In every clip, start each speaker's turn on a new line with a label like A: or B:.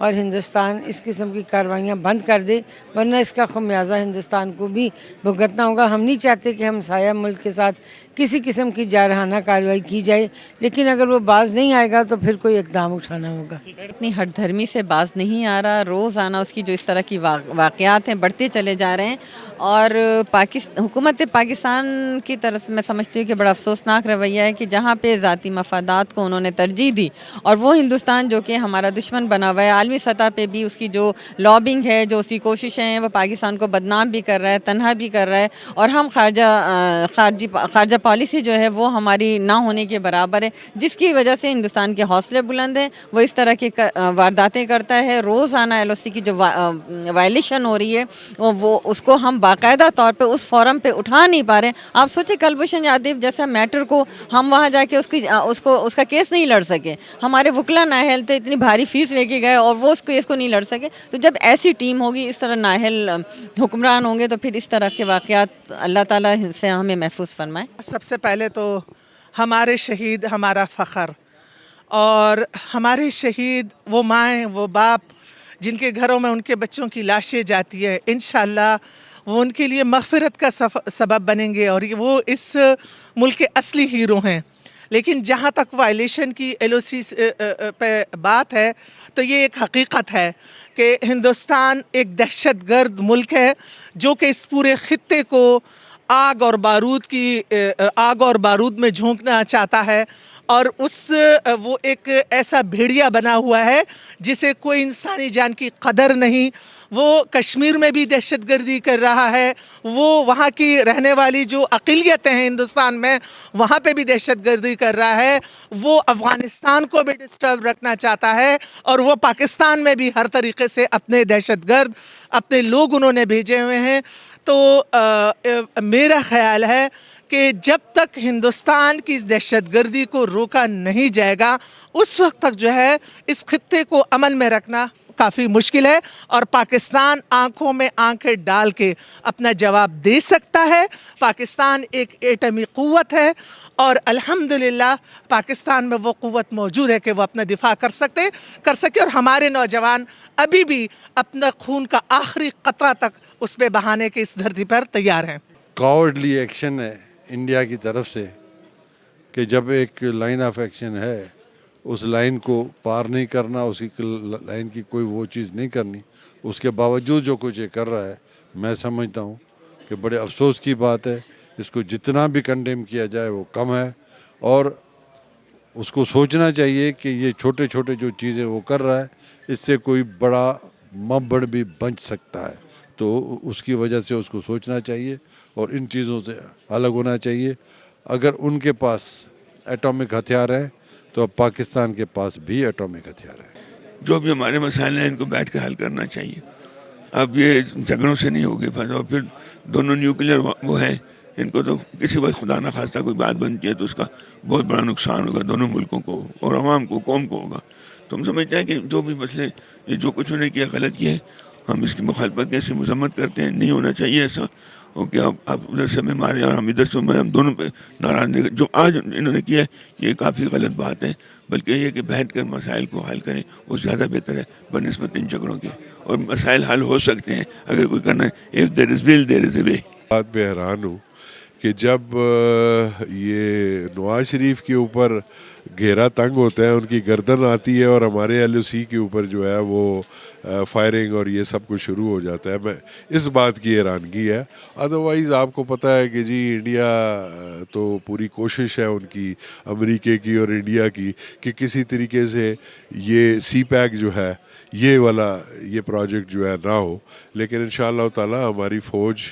A: اور ہندوستان اس قسم کی کارروائیاں بند کر دے، ورنہ اس کا خمیازہ ہندوستان کو بھی بھگتنا ہوگا۔ ہم نہیں چاہتے کہ ہمسایہ ملک کے ساتھ کسی قسم کی جارحانہ کارروائی کی جائے، لیکن اگر وہ باز نہیں آئے گا تو پھر کوئی اقدام اٹھانا ہوگا۔
B: اتنی ہٹ دھرمی سے باز نہیں آ رہا، روزانہ اس کی جو اس طرح کی واقعات ہیں بڑھتے چلے جا رہے ہیں، اور حکومت پاکستان کی طرف سے میں سمجھتی ہوں کہ بڑا افسوسناک رویہ ہے کہ جہاں پہ ذاتی مفادات کو انہوں نے ترجیح دی، اور وہ ہندوستان جو کہ ہمارا دشمن بنا ہوا ہے، عالمی سطح پہ بھی اس کی جو لابنگ ہے، جو اس کی کوششیں ہیں، وہ پاکستان کو بدنام بھی کر رہا ہے، تنہا بھی کر رہا ہے، اور ہم خارجہ پالیسی جو ہے وہ ہماری نہ ہونے کے برابر ہے، جس کی وجہ سے ہندوستان کے حوصلے بلند ہیں، وہ اس طرح کی وارداتیں کرتا ہے۔ روزانہ ایل او سی کی جو وائلیشن ہو رہی ہے وہ اس کو ہم باقاعدہ طور پہ اس فورم پہ اٹھا نہیں پا رہے۔ آپ سوچیں کلبھوشن یادیو جیسا میٹر کو ہم وہاں جا کے اس کا کیس نہیں لڑ سکے، ہمارے وکلا نااہل تھے، اتنی بھاری فیس لے کے گئے اور وہ اس کیس کو نہیں لڑ سکے۔ تو جب ایسی ٹیم ہوگی، اس طرح نااہل حکمران ہوں گے، تو پھر اس طرح کے واقعات اللہ تعالیٰ سے ہمیں محفوظ فرمائے۔
C: سب سے پہلے تو ہمارے شہید ہمارا فخر، اور ہمارے شہید وہ مائیں وہ باپ جن کے گھروں میں ان کے بچوں کی لاشیں جاتی ہے، انشاءاللہ وہ ان کے لیے مغفرت کا سبب بنیں گے، اور وہ اس ملک کے اصلی ہیرو ہیں۔ لیکن جہاں تک وائلیشن کی ایل او سی پہ بات ہے، تو یہ ایک حقیقت ہے کہ ہندوستان ایک دہشت گرد ملک ہے جو کہ اس پورے خطے کو آگ اور بارود میں جھونکنا چاہتا ہے، اور وہ ایک ایسا بھیڑیا بنا ہوا ہے جسے کوئی انسانی جان کی قدر نہیں۔ وہ کشمیر میں بھی دہشت گردی کر رہا ہے، وہ وہاں کی رہنے والی جو اقلیتیں ہیں ہندوستان میں وہاں پہ بھی دہشت گردی کر رہا ہے، وہ افغانستان کو بھی ڈسٹرب رکھنا چاہتا ہے، اور وہ پاکستان میں بھی ہر طریقے سے اپنے دہشت گرد اپنے لوگ انہوں نے بھیجے ہوئے ہیں۔ تو میرا خیال ہے کہ جب تک ہندوستان کی اس دہشت گردی کو روکا نہیں جائے گا، اس وقت تک جو ہے اس خطے کو عمل میں رکھنا کافی مشکل ہے، اور پاکستان آنکھوں میں آنکھیں ڈال کے اپنا جواب دے سکتا ہے۔ پاکستان ایک ایٹمی قوت ہے، اور الحمدللہ پاکستان میں وہ قوت موجود ہے کہ وہ اپنا دفاع کر سکے، اور ہمارے نوجوان ابھی بھی اپنا خون کا آخری قطرہ تک اس پہ بہانے کے اس دھرتی پر تیار ہیں۔
D: کاورڈلی ایکشن ہے انڈیا کی طرف سے کہ جب ایک لائن آف ایکشن ہے اس لائن کو پار نہیں کرنا، اسی لائن کی کوئی وہ چیز نہیں کرنی، اس کے باوجود جو کچھ یہ کر رہا ہے، میں سمجھتا ہوں کہ بڑے افسوس کی بات ہے۔ اس کو جتنا بھی کنڈیم کیا جائے وہ کم ہے، اور اس کو سوچنا چاہیے کہ یہ چھوٹے چھوٹے جو چیزیں وہ کر رہا ہے اس سے کوئی بڑا مبڑ بھی بن سکتا ہے، تو اس کی وجہ سے اس کو سوچنا چاہیے اور ان چیزوں سے الگ ہونا چاہیے۔ اگر ان کے پاس ایٹامک ہتھیار ہیں تو اب پاکستان کے پاس بھی ایٹامک ہتھیار ہیں۔
E: جو بھی ہمارے مسائل ہیں ان کو بیٹھ کر حل کرنا چاہیے۔ اب یہ جھگڑوں سے نہیں ہوگی، اور پھر دونوں نیوکلیئر وہ ہیں، ان کو تو کسی وقت خدا نہ خواستہ کوئی بات بنتی ہے تو اس کا بہت بڑا نقصان ہوگا دونوں ملکوں کو اور عوام کو، قوم کو ہوگا۔ تو ہم سمجھتے ہیں کہ جو بھی مسئلے یہ جو کچھ انہوں نے کیا غلط کیا ہے، ہم اس کی مخالفت کیسے مذمت کرتے ہیں، نہیں ہونا چاہیے ایسا، اور کہ آپ ادھر سے ہمیں مارے اور ہم ادھر سے مارے، ہم دونوں پہ ناراض نہیں۔ جو آج انہوں نے کیا ہے یہ کافی غلط بات ہے، بلکہ یہ کہ بیٹھ کر مسائل کو حل کریں وہ زیادہ بہتر ہے بنسبت ان جھگڑوں کے، اور مسائل حل ہو سکتے ہیں اگر کوئی کرنا ہے۔ if there is will there is a way۔
F: بات پہ حیران ہوں کہ جب یہ نواز شریف کے اوپر گھیرا تنگ ہوتا ہے، ان کی گردن آتی ہے، اور ہمارے ایل او سی کے اوپر جو ہے وہ فائرنگ اور یہ سب کچھ شروع ہو جاتا ہے، میں اس بات کی حیرانگی ہے۔ ادروائز آپ کو پتہ ہے کہ جی انڈیا تو پوری کوشش ہے ان کی، امریکہ کی اور انڈیا کی، کہ کسی طریقے سے یہ سی پیک جو ہے یہ پروجیکٹ جو ہے نہ ہو، لیکن انشاءاللہ تعالی ہماری فوج،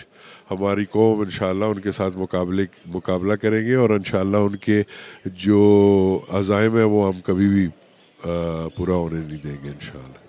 F: ہماری قوم انشاءاللہ ان کے ساتھ مقابلہ کریں گے، اور انشاءاللہ ان کے جو عزائم ہیں وہ ہم کبھی بھی پورا ہونے نہیں دیں گے انشاءاللہ۔